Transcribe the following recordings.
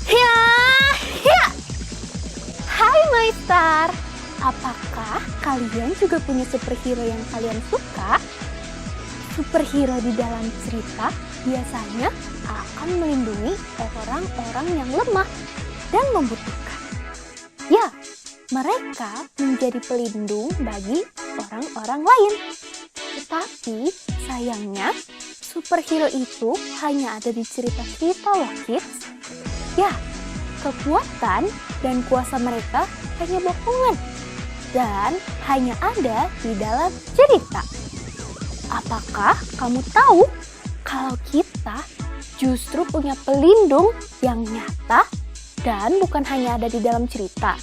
Ya, ya. Hai My Star, apakah kalian juga punya superhero yang kalian suka? Superhero di dalam cerita biasanya akan melindungi orang-orang yang lemah dan membutuhkan. Ya, mereka menjadi pelindung bagi orang-orang lain. Tetapi sayangnya, superhero itu hanya ada di cerita-cerita loh, kids. Ya, kekuatan dan kuasa mereka hanya bohongan dan hanya ada di dalam cerita. Apakah kamu tahu kalau kita justru punya pelindung yang nyata dan bukan hanya ada di dalam cerita?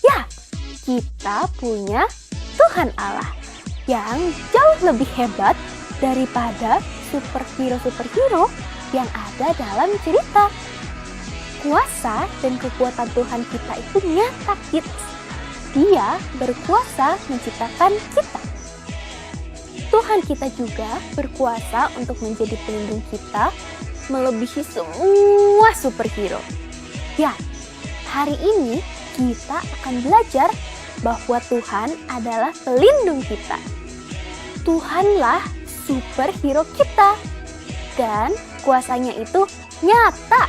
Ya, kita punya Tuhan Allah yang jauh lebih hebat daripada superhero-superhero yang ada dalam cerita. Kuasa dan kekuatan Tuhan kita itu nyata, kids. Dia berkuasa menciptakan kita. Tuhan kita juga berkuasa untuk menjadi pelindung kita melebihi semua superhero. Ya, hari ini kita akan belajar bahwa Tuhan adalah pelindung kita. Tuhanlah superhero kita dan kuasanya itu nyata.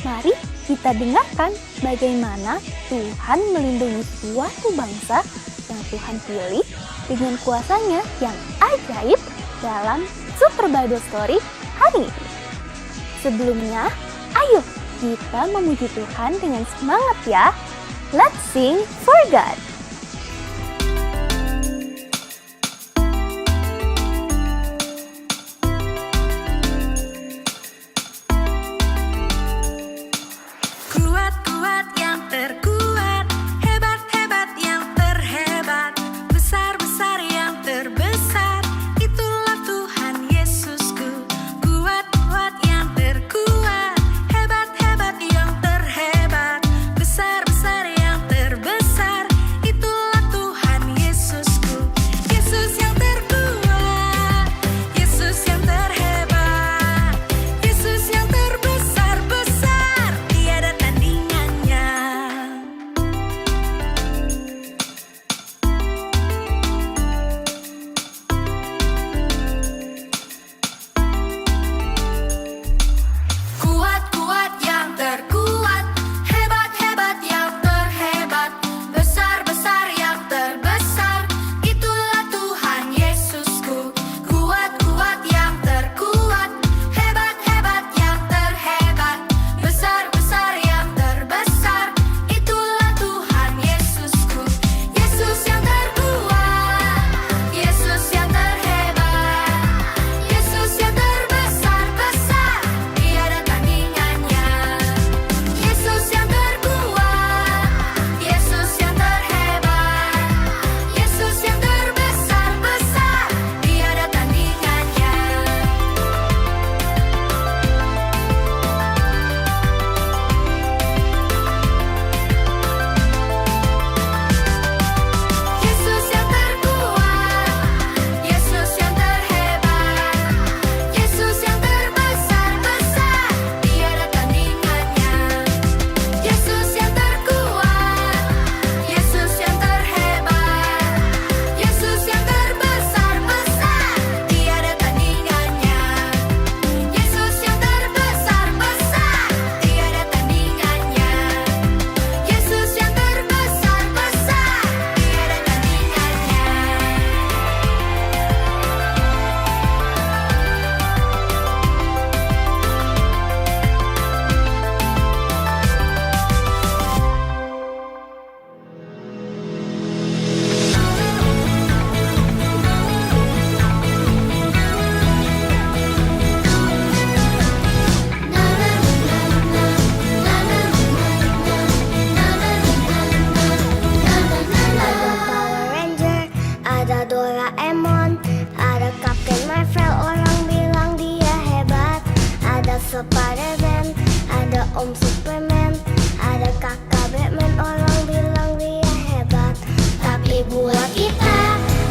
Mari kita dengarkan bagaimana Tuhan melindungi suatu bangsa yang Tuhan pilih dengan kuasanya yang ajaib dalam Super Bible Story hari ini. Sebelumnya, ayo kita memuji Tuhan dengan semangat ya. Let's sing for God. Kuat-kuat yang terkuat, hebat-hebat yang terhebat, besar-besar yang terbesar, itulah Tuhan Yesusku. Kuat-kuat yang terkuat, hebat-hebat yang terhebat, besar-besar yang terbesar, itulah Tuhan Yesusku. Yesus yang terkuat, Yesus yang terhebat, Yesus yang terbesar-besar, tiada tandingannya. Kuat-kuat yang terkuat, hebat-hebat yang terhebat, besar-besar yang terbesar, itulah Tuhan Yesusku. Kuat-kuat yang terkuat, hebat-hebat yang terhebat, besar-besar yang terbesar, itulah Tuhan Yesusku. Yesus yang terkuat, Yesus yang terhebat, Yesus yang terbesar-besar, tiada tandingannya. Yesus yang terkuat, Yesus yang terhebat, Yesus yang terbesar-besar, tiada tandingannya. Yesus yang terkuat, Yesus yang terhebat, Yesus yang terbesar-besar, tiada tandingannya. Yesus yang terkuat, Yesus yang terhebat, Yesus yang terbesar-besar, tiada tandingannya. Yesus yang terbesar-besar, tiada tandingannya. Yesus yang terbesar-besar, tiada Ada Power Ranger, ada Doraemon, ada Captain Marvel, orang bilang dia hebat. Ada Spider-Man, ada Om Superman, ada Kakak Batman, orang bilang dia hebat. Tapi buat kita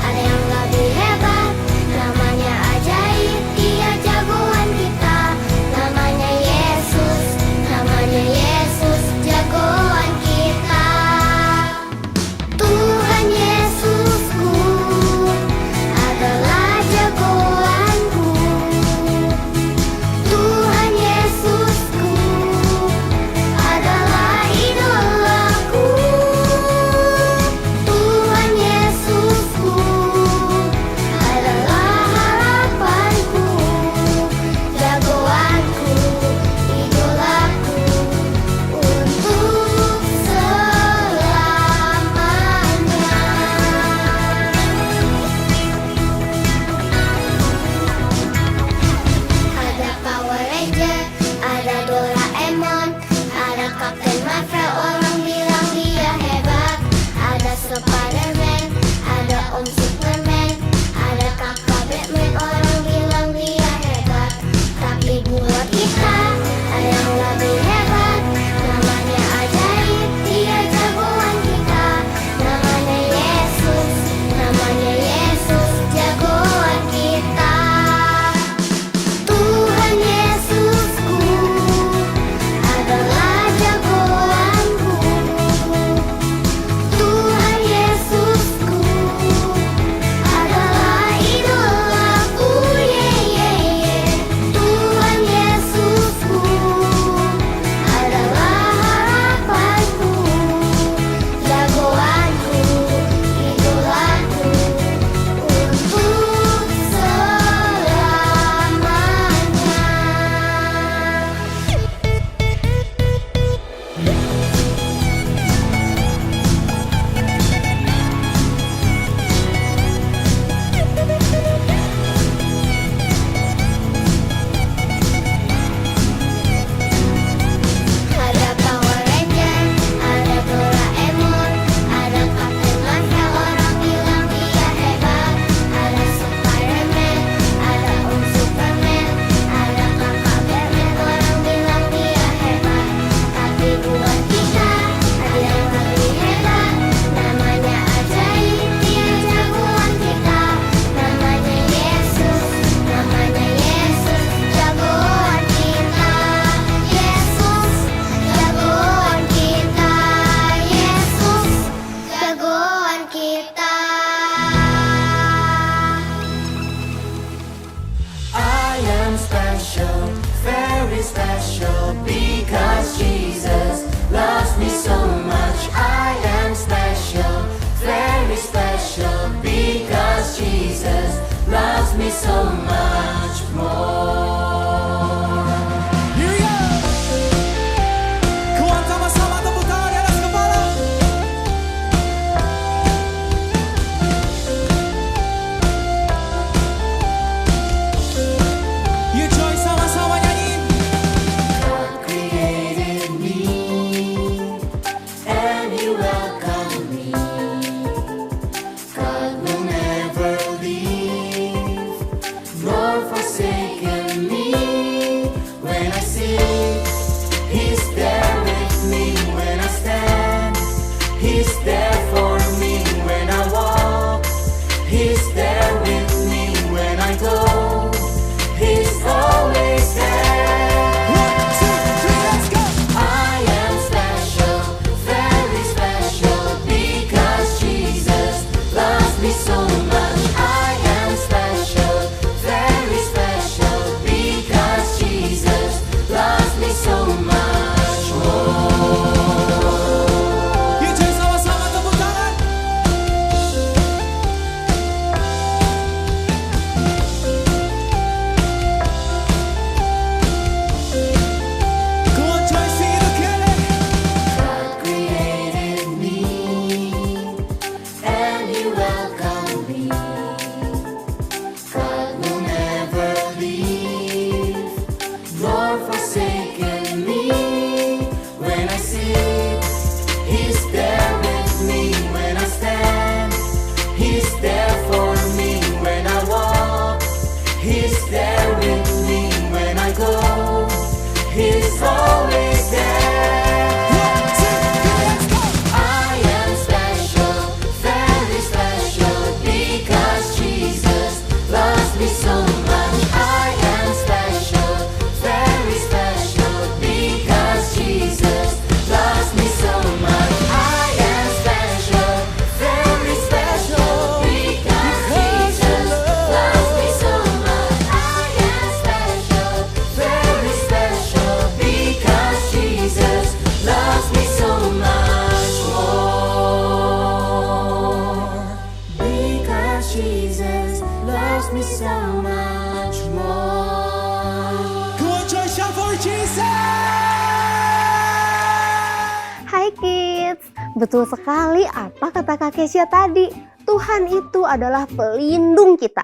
ada yang lebih hebat, namanya ajaib, dia jagoan always there. I am special, very special, because Jesus loves me so much. I am special, very special, because Jesus loves me so much. I am special, very special, because Jesus loves me so much. I am special, very special, because Jesus loves me so much more. Because Jesus loves me so much more. Come on, Joy, shout for Jesus! Hai kids, betul sekali apa kata Kak Kesya tadi. Tuhan itu adalah pelindung kita.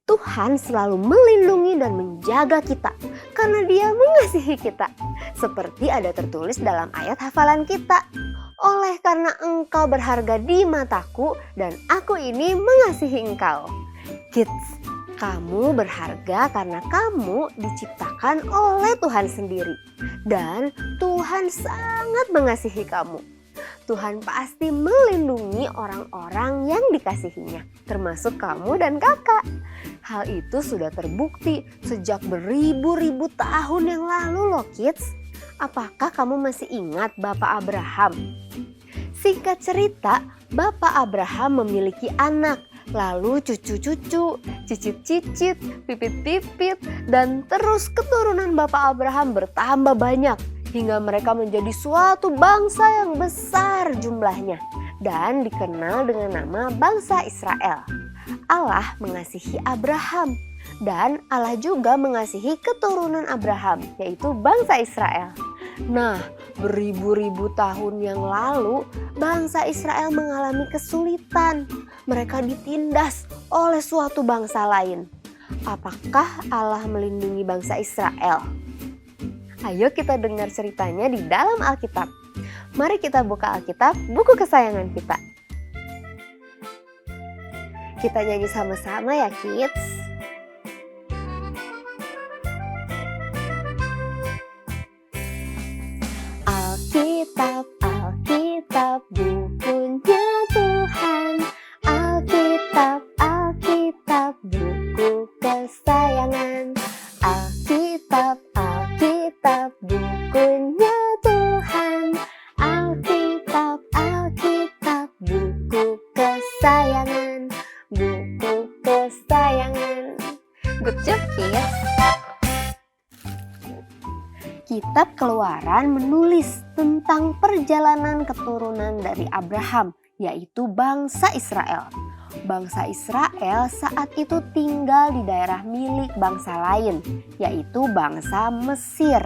Tuhan selalu melindungi dan menjaga kita karena Dia mengasihi kita. Seperti ada tertulis dalam ayat hafalan kita. Oleh karena engkau berharga di mataku dan aku ini mengasihi engkau. Kids, kamu berharga karena kamu diciptakan oleh Tuhan sendiri. Dan Tuhan sangat mengasihi kamu. Tuhan pasti melindungi orang-orang yang dikasihinya, termasuk kamu dan kakak. Hal itu sudah terbukti sejak beribu-ribu tahun yang lalu loh kids. Apakah kamu masih ingat Bapak Abraham? Singkat cerita, Bapak Abraham memiliki anak, lalu cucu-cucu, cicit-cicit, pipit-pipit, dan terus keturunan Bapak Abraham bertambah banyak hingga mereka menjadi suatu bangsa yang besar jumlahnya dan dikenal dengan nama bangsa Israel. Allah mengasihi Abraham dan Allah juga mengasihi keturunan Abraham, yaitu bangsa Israel. Nah, beribu-ribu tahun yang lalu bangsa Israel mengalami kesulitan. Mereka ditindas oleh suatu bangsa lain. Apakah Allah melindungi bangsa Israel? Ayo kita dengar ceritanya di dalam Alkitab. Mari kita buka Alkitab, buku kesayangan kita. Kita nyanyi sama-sama ya kids. Alkitab, Alkitab, bukunya Tuhan. Alkitab, Alkitab, buku kesayangan. Alkitab, Alkitab, bukunya Tuhan. Alkitab, Alkitab, buku kesayangan. Buku kesayangan. Good job kids. Kitab Keluaran menulis tentang perjalanan keturunan dari Abraham, yaitu bangsa Israel. Bangsa Israel saat itu tinggal di daerah milik bangsa lain, yaitu bangsa Mesir.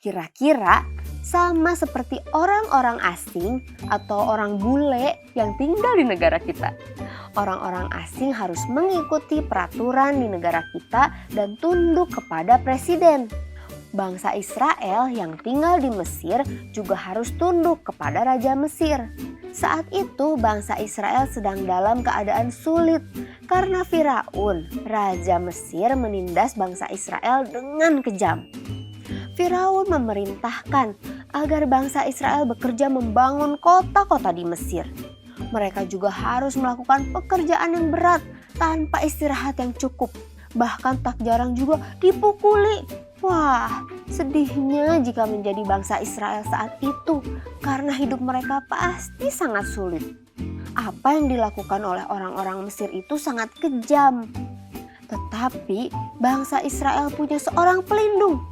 Kira-kira sama seperti orang-orang asing atau orang bule yang tinggal di negara kita. Orang-orang asing harus mengikuti peraturan di negara kita dan tunduk kepada presiden. Bangsa Israel yang tinggal di Mesir juga harus tunduk kepada Raja Mesir. Saat itu bangsa Israel sedang dalam keadaan sulit karena Firaun, Raja Mesir, menindas bangsa Israel dengan kejam. Firaun memerintahkan agar bangsa Israel bekerja membangun kota-kota di Mesir. Mereka juga harus melakukan pekerjaan yang berat tanpa istirahat yang cukup. Bahkan tak jarang juga dipukuli. Wah, sedihnya jika menjadi bangsa Israel saat itu karena hidup mereka pasti sangat sulit. Apa yang dilakukan oleh orang-orang Mesir itu sangat kejam. Tetapi bangsa Israel punya seorang pelindung,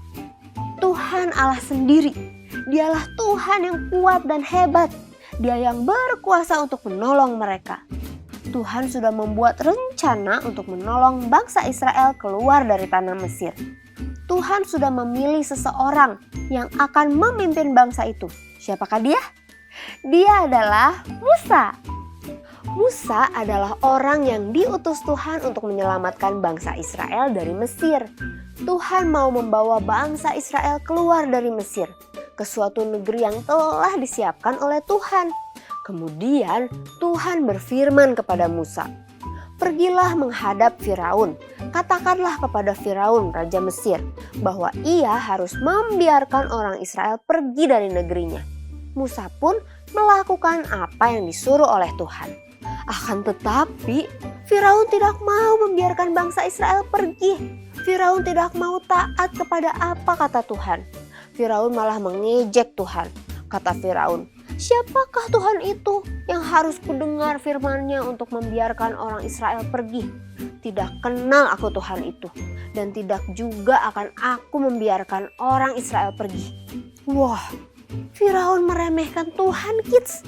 Tuhan Allah sendiri. Dialah Tuhan yang kuat dan hebat. Dia yang berkuasa untuk menolong mereka. Tuhan sudah membuat rencana untuk menolong bangsa Israel keluar dari tanah Mesir. Tuhan sudah memilih seseorang yang akan memimpin bangsa itu. Siapakah dia? Dia adalah Musa. Musa adalah orang yang diutus Tuhan untuk menyelamatkan bangsa Israel dari Mesir. Tuhan mau membawa bangsa Israel keluar dari Mesir ke suatu negeri yang telah disiapkan oleh Tuhan. Kemudian Tuhan berfirman kepada Musa, "Pergilah menghadap Firaun katakanlah kepada Firaun raja Mesir bahwa ia harus membiarkan orang Israel pergi dari negerinya. Musa pun melakukan apa yang disuruh oleh Tuhan. Akan tetapi Firaun tidak mau membiarkan bangsa Israel pergi. Firaun tidak mau taat kepada apa kata Tuhan. Firaun malah mengejek Tuhan. Kata Firaun, "Siapakah Tuhan itu yang harus kudengar firman-Nya untuk membiarkan orang Israel pergi? Tidak kenal aku Tuhan itu, dan tidak juga akan aku membiarkan orang Israel pergi." Wah, Firaun meremehkan Tuhan, kids.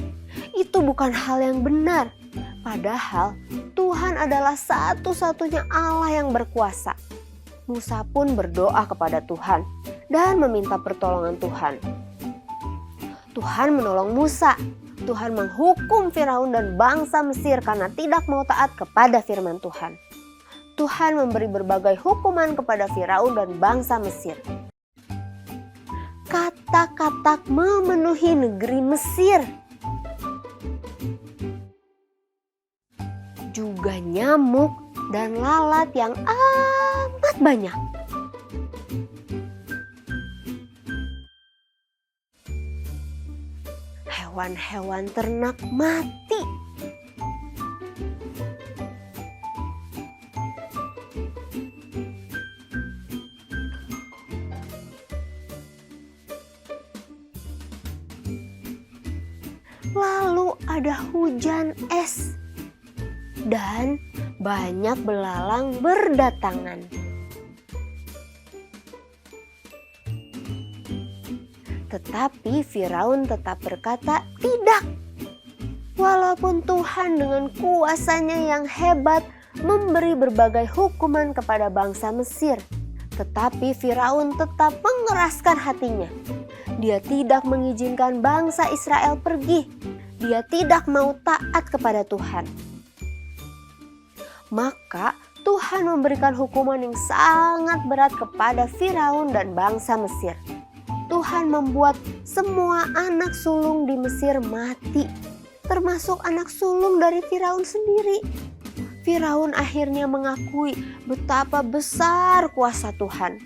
Itu bukan hal yang benar. Padahal Tuhan adalah satu-satunya Allah yang berkuasa. Musa pun berdoa kepada Tuhan dan meminta pertolongan Tuhan. Tuhan menolong Musa. Tuhan menghukum Firaun dan bangsa Mesir karena tidak mau taat kepada firman Tuhan. Tuhan memberi berbagai hukuman kepada Firaun dan bangsa Mesir. Katak-katak memenuhi negeri Mesir. Juga nyamuk dan lalat yang amat banyak. Hewan-hewan ternak mati. Lalu ada hujan es dan banyak belalang berdatangan. Tetapi Firaun tetap berkata tidak. Walaupun Tuhan dengan kuasanya yang hebat memberi berbagai hukuman kepada bangsa Mesir, tetapi Firaun tetap mengeraskan hatinya. Dia tidak mengizinkan bangsa Israel pergi. Dia tidak mau taat kepada Tuhan. Maka Tuhan memberikan hukuman yang sangat berat kepada Firaun dan bangsa Mesir. Tuhan membuat semua anak sulung di Mesir mati, termasuk anak sulung dari Firaun sendiri. Firaun akhirnya mengakui betapa besar kuasa Tuhan.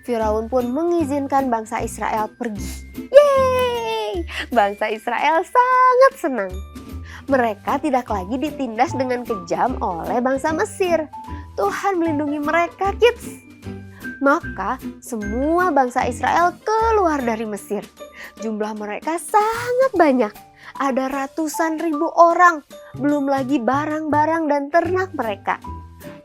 Firaun pun mengizinkan bangsa Israel pergi. Yeay! Bangsa Israel sangat senang. Mereka tidak lagi ditindas dengan kejam oleh bangsa Mesir. Tuhan melindungi mereka, kids. Maka semua bangsa Israel keluar dari Mesir. Jumlah mereka sangat banyak. Ada ratusan ribu orang, belum lagi barang-barang dan ternak mereka.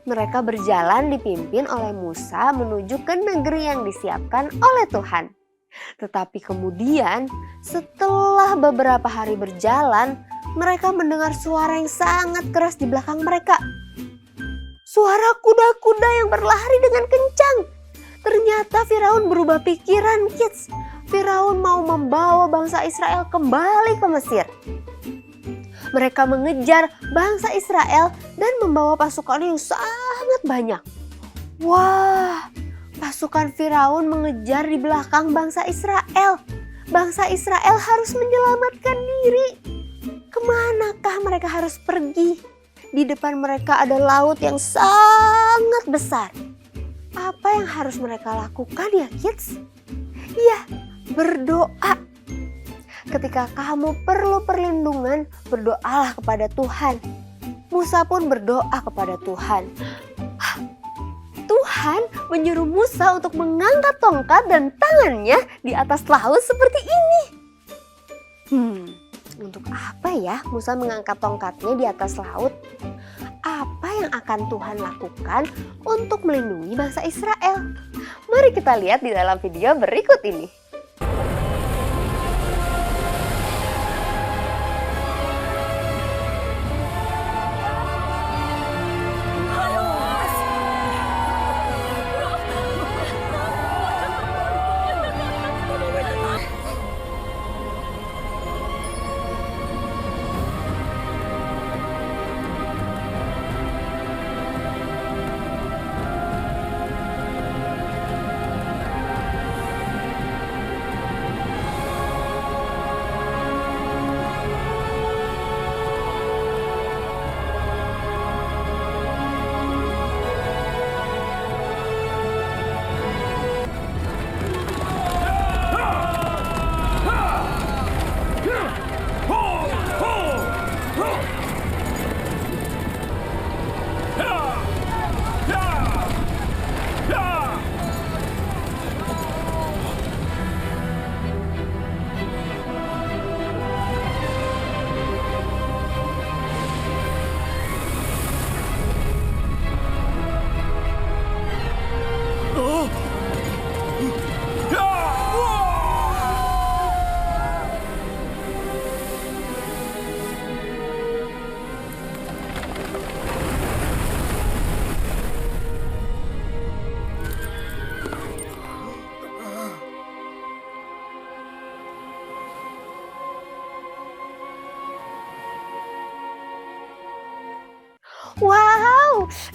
Mereka berjalan dipimpin oleh Musa menuju ke negeri yang disiapkan oleh Tuhan. Tetapi kemudian setelah beberapa hari berjalan, mereka mendengar suara yang sangat keras di belakang mereka. Suara kuda-kuda yang berlari dengan kencang. Ternyata Firaun berubah pikiran, kids. Firaun mau membawa bangsa Israel kembali ke Mesir. Mereka mengejar bangsa Israel dan membawa pasukan yang sangat banyak. Wah, pasukan Firaun mengejar di belakang bangsa Israel. Bangsa Israel harus menyelamatkan diri. Kemanakah mereka harus pergi? Di depan mereka ada laut yang sangat besar. Apa yang harus mereka lakukan ya, kids? Iya, berdoa. Ketika kamu perlu perlindungan, berdoalah kepada Tuhan. Musa pun berdoa kepada Tuhan. Tuhan menyuruh Musa untuk mengangkat tongkat dan tangannya di atas laut seperti ini. Untuk apa ya Musa mengangkat tongkatnya di atas laut? Apa yang akan Tuhan lakukan untuk melindungi bangsa Israel? Mari kita lihat di dalam video berikut ini.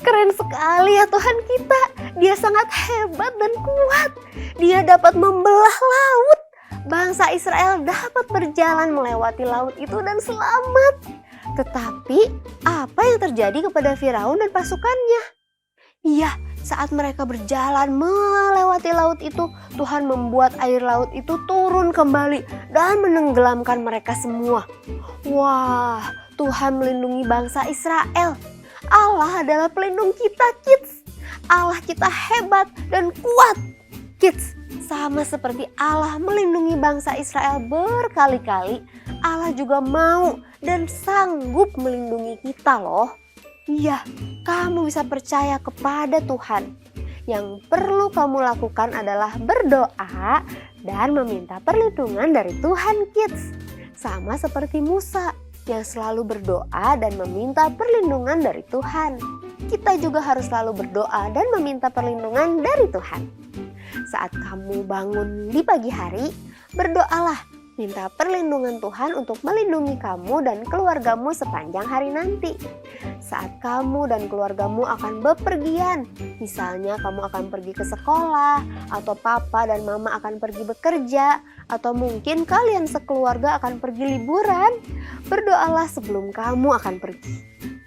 Keren sekali ya Tuhan kita. Dia sangat hebat dan kuat. Dia dapat membelah laut. Bangsa Israel dapat berjalan melewati laut itu dan selamat. Tetapi apa yang terjadi kepada Firaun dan pasukannya? Iya, saat mereka berjalan melewati laut itu, Tuhan membuat air laut itu turun kembali dan menenggelamkan mereka semua. Wah, Tuhan melindungi bangsa Israel. Allah adalah pelindung kita, kids. Allah kita hebat dan kuat. Kids, sama seperti Allah melindungi bangsa Israel berkali-kali, Allah juga mau dan sanggup melindungi kita loh. Iya, kamu bisa percaya kepada Tuhan. Yang perlu kamu lakukan adalah berdoa dan meminta perlindungan dari Tuhan, kids. Sama seperti Musa yang selalu berdoa dan meminta perlindungan dari Tuhan. Kita juga harus selalu berdoa dan meminta perlindungan dari Tuhan. Saat kamu bangun di pagi hari, berdoalah, minta perlindungan Tuhan untuk melindungi kamu dan keluargamu sepanjang hari nanti. Saat kamu dan keluargamu akan bepergian, misalnya kamu akan pergi ke sekolah, atau papa dan mama akan pergi bekerja, atau mungkin kalian sekeluarga akan pergi liburan, berdoalah sebelum kamu akan pergi.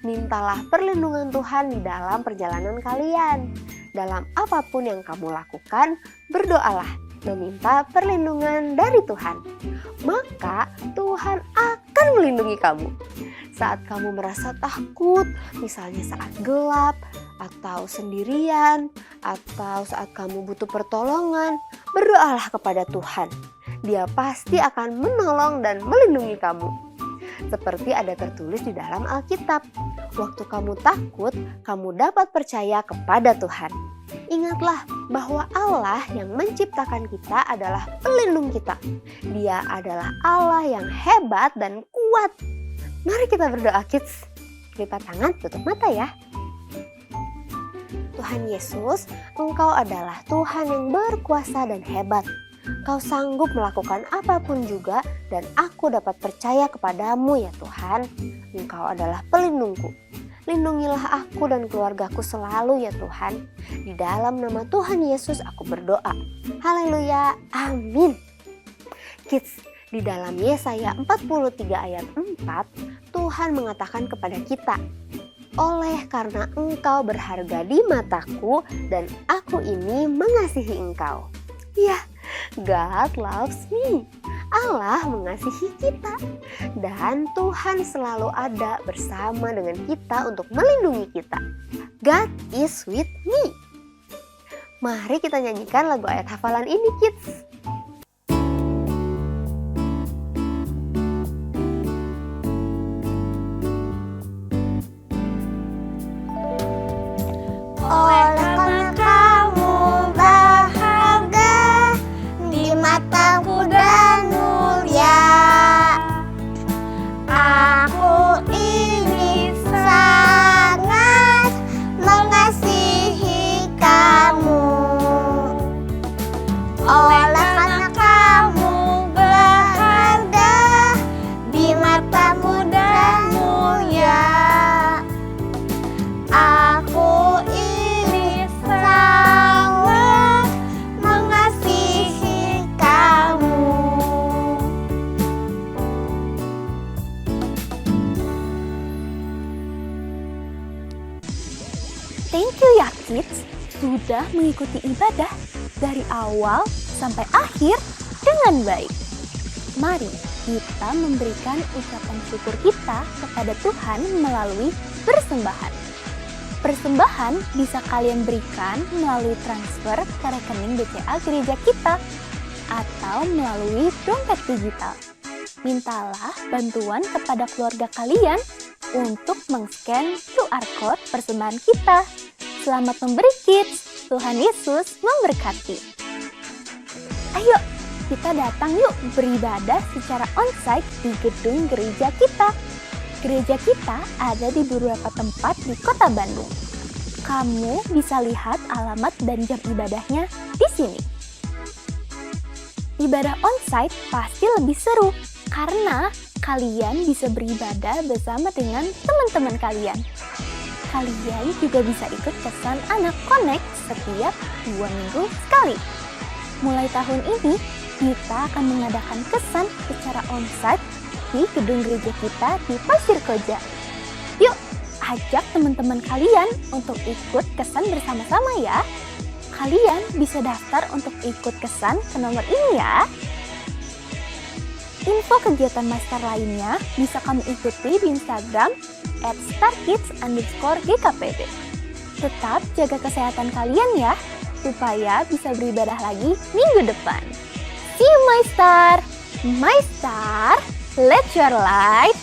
Mintalah perlindungan Tuhan di dalam perjalanan kalian. Dalam apapun yang kamu lakukan, berdoalah, meminta perlindungan dari Tuhan. Maka Tuhan akan melindungi kamu. Saat kamu merasa takut, misalnya saat gelap, atau sendirian, atau saat kamu butuh pertolongan, berdoalah kepada Tuhan. Dia pasti akan menolong dan melindungi kamu. Seperti ada tertulis di dalam Alkitab, waktu kamu takut, kamu dapat percaya kepada Tuhan. Ingatlah bahwa Allah yang menciptakan kita adalah pelindung kita. Dia adalah Allah yang hebat dan kuat. Mari kita berdoa, kids. Lipat tangan, tutup mata ya. Tuhan Yesus, Engkau adalah Tuhan yang berkuasa dan hebat. Kau sanggup melakukan apapun juga dan aku dapat percaya kepadamu ya Tuhan. Engkau adalah pelindungku. Lindungilah aku dan keluargaku selalu ya Tuhan. Di dalam nama Tuhan Yesus aku berdoa. Haleluya, amin. Kids, di dalam Yesaya 43 ayat 4, Tuhan mengatakan kepada kita, oleh karena engkau berharga di mataku dan aku ini mengasihi engkau. Ya, God loves me. Allah mengasihi kita. Dan Tuhan selalu ada bersama dengan kita untuk melindungi kita. God is with me. Mari kita nyanyikan lagu ayat hafalan ini, kids. Oleh karena kamu berharga di mataku dan mulia, aku ini sangat mengasihi kamu. Oleh karena kamu berharga di mataku dan mulia, aku ini sangat mengasihi kamu. Thank you ya kids, sudah mengikuti ibadah dari awal sampai akhir dengan baik. Mari kita memberikan ucapan syukur kita kepada Tuhan melalui persembahan. Persembahan bisa kalian berikan melalui transfer ke rekening BCA gereja kita atau melalui dompet digital. Mintalah bantuan kepada keluarga kalian untuk meng-scan QR Code persembahan kita. Selamat memberi kids, Tuhan Yesus memberkati. Ayo, kita datang yuk beribadah secara onsite di gedung gereja kita. Gereja kita ada di beberapa tempat di Kota Bandung. Kamu bisa lihat alamat dan jam ibadahnya di sini. Ibadah onsite pasti lebih seru karena kalian bisa beribadah bersama dengan teman-teman kalian. kalian juga bisa ikut kesan Anak Connect setiap 2 minggu sekali. Mulai tahun ini, kita akan mengadakan kesan secara onsite di gedung gereja kita di Pasir Koja. Yuk, ajak teman-teman kalian untuk ikut kesan bersama-sama ya. Kalian bisa daftar untuk ikut kesan ke nomor ini ya. Info kegiatan Master lainnya bisa kamu ikuti di Instagram @starkids_GKPD. Tetap jaga kesehatan kalian ya, supaya bisa beribadah lagi minggu depan. See you my star! My star, let your light